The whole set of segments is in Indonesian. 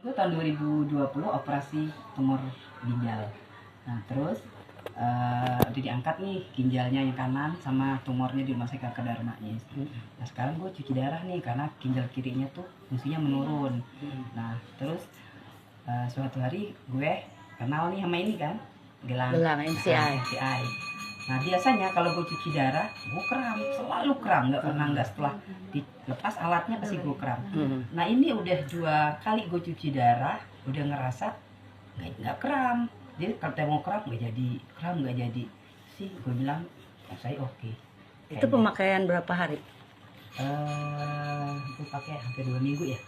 Itu tahun 2020 operasi tumor ginjal. Nah terus udah diangkat nih ginjalnya yang kanan sama tumornya di rumah sakit Kanker Darmais. Nah sekarang gue cuci darah nih karena ginjal kirinya tuh fungsinya menurun. Nah terus suatu hari gue kenal nih sama ini kan, gelang MCI. Nah biasanya kalau gue cuci darah gue kram, selalu kram, nggak setelah dilepas alatnya pasti gue kram. Nah ini udah 2 kali gue cuci darah udah ngerasa nggak kram, jadi kalau mau kram nggak jadi sih. Gue bilang saya oke. Itu pemakaian berapa hari? Gue pakai hampir 2 minggu ya.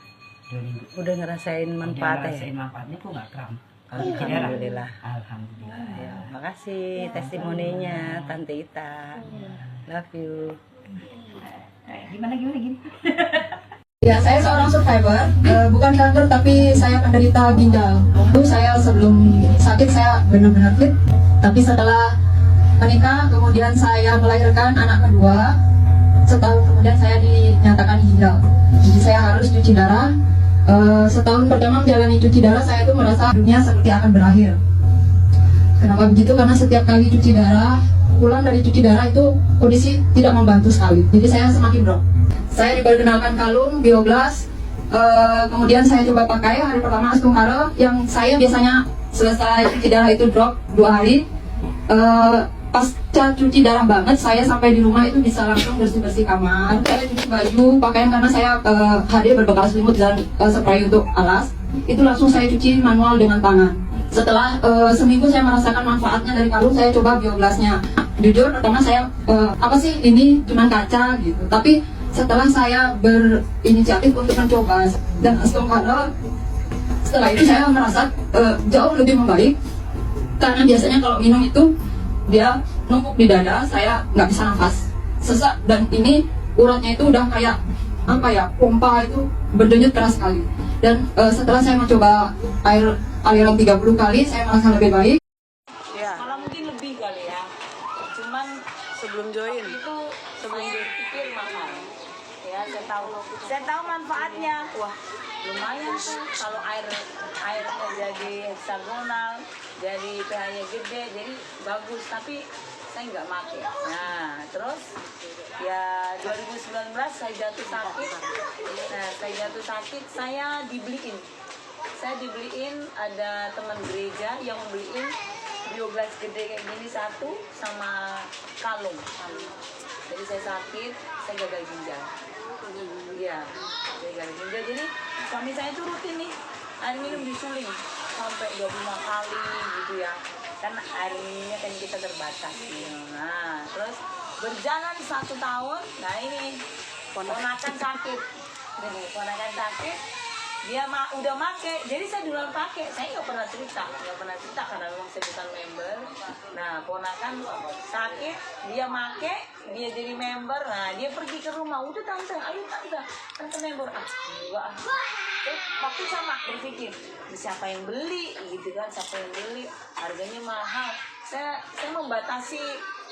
2 minggu Udah ngerasain manfaatnya? Ngerasain manfaatnya, gue nggak kram. Alhamdulillah. Alhamdulillah. Ya, makasih testimoninya Tante Ita. Love you. Gimana gini? Ya, saya seorang survivor, bukan kanker tapi saya penderita ginjal. Dulu saya sebelum sakit saya benar-benar fit, tapi setelah menikah kemudian saya melahirkan anak kedua, setahun kemudian saya dinyatakan ginjal. Jadi saya harus cuci darah. Setahun pertama menjalani cuci darah saya itu merasa dunia seperti akan berakhir. Kenapa begitu? Karena setiap kali cuci darah, pulang dari cuci darah itu kondisi tidak membantu sekali. Jadi saya semakin drop. Saya diperkenalkan kalung Bioblast, kemudian saya coba pakai hari pertama Astungkara, yang saya biasanya selesai cuci darah itu drop 2 hari. Pasca cuci darah banget, saya sampai di rumah itu bisa langsung bersih-bersih kamar. Saya cuci baju, pakaian karena saya hadir berbekal selimut dan spray untuk alas. Itu langsung saya cuci manual dengan tangan. Setelah seminggu saya merasakan manfaatnya dari kalung, saya coba Bioblastnya. Jujur pertama saya apa sih ini cuma kaca gitu. Tapi setelah saya berinisiatif untuk mencoba dan Astungkara, setelah itu saya merasa jauh lebih membaik. Karena biasanya kalau minum itu dia numpuk di dada, saya nggak bisa nafas, sesak, dan ini uratnya itu udah kayak apa ya, pompa itu berdenyut keras sekali. Dan setelah saya mencoba aliran 30 kali, saya merasa lebih baik. Ya. Malah mungkin lebih kali ya. Cuman Sebelum join. itu saya pikir mahal. Ya, saya tahu manfaatnya. Wah, lumayan tuh kalau airnya jadi heksagonal, jadi pH-nya gede, jadi bagus. Tapi saya nggak pakai. Nah, terus ya 2019 saya jatuh sakit. Nah, saya jatuh sakit, saya dibeliin. Ada teman gereja yang beliin Bioblast gede kayak gini satu sama kalung. Jadi saya sakit, saya gagal ginjal. Iya, saya gagal ginjal. Jadi suami saya itu rutin nih air minum disuling sampai 25 kali gitu ya. Karena air minumnya kan kita terbatas. Nah, terus berjalan 1 tahun. Nah ini ponakan sakit. Dia udah make, jadi saya duluan pakai. Saya nggak pernah cerita karena memang saya bukan member. Nah, ponakan sakit, dia make, dia jadi member. Nah, dia pergi ke rumah, udah tante, ayo tante member. Enggak. Waktu sama berpikir, siapa yang beli gitu kan, harganya mahal. Saya membatasi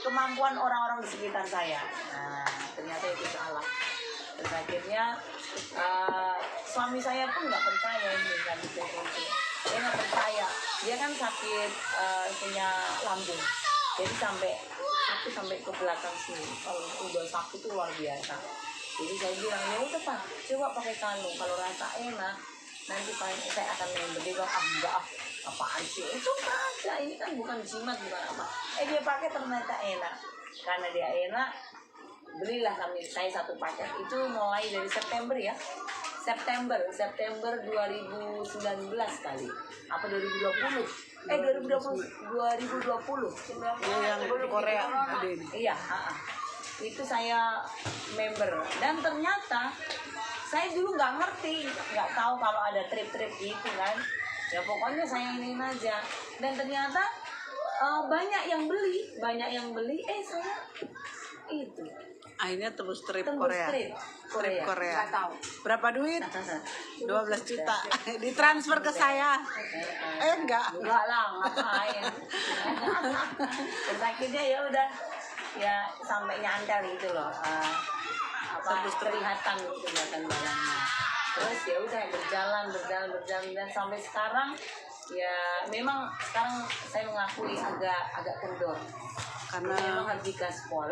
kemampuan orang-orang di sekitar saya. Nah, ternyata itu salah. Terus akhirnya suami saya pun nggak percaya ini kan, dia nggak percaya. Dia kan sakit punya lambung, jadi sampai ke belakang sini. Kalau udah sakit itu luar biasa. Jadi saya bilang, ya udah Pak, coba pakai kalung, kalau rasa enak nanti saya akan member. Dia bilang, enggak, apaan sih, itu aja, ini kan bukan jimat, bukan apa. Dia pakai ternyata enak. Karena dia enak, belilah saya 1 paket. Itu mulai dari September 2019 kali, apa 2020 Yang Korea. Iya, itu saya member. Dan ternyata saya dulu nggak ngerti, nggak tahu kalau ada trip-trip gitu kan. Ya pokoknya saya ingin aja. Dan ternyata banyak yang beli. Saya itu Akhirnya terus trip tembus Korea. trip Korea. Nggak tahu. Berapa duit? 12 juta. Ditransfer ke saya. Enggak lah, ngapain. Terus akhirnya ya udah, ya sampai nyantel gitu loh, kelihatan kelihatan barangnya. Terus ya udah berjalan dan sampai sekarang ya memang sekarang saya mengakui agak kendor karena memang harus digaspol.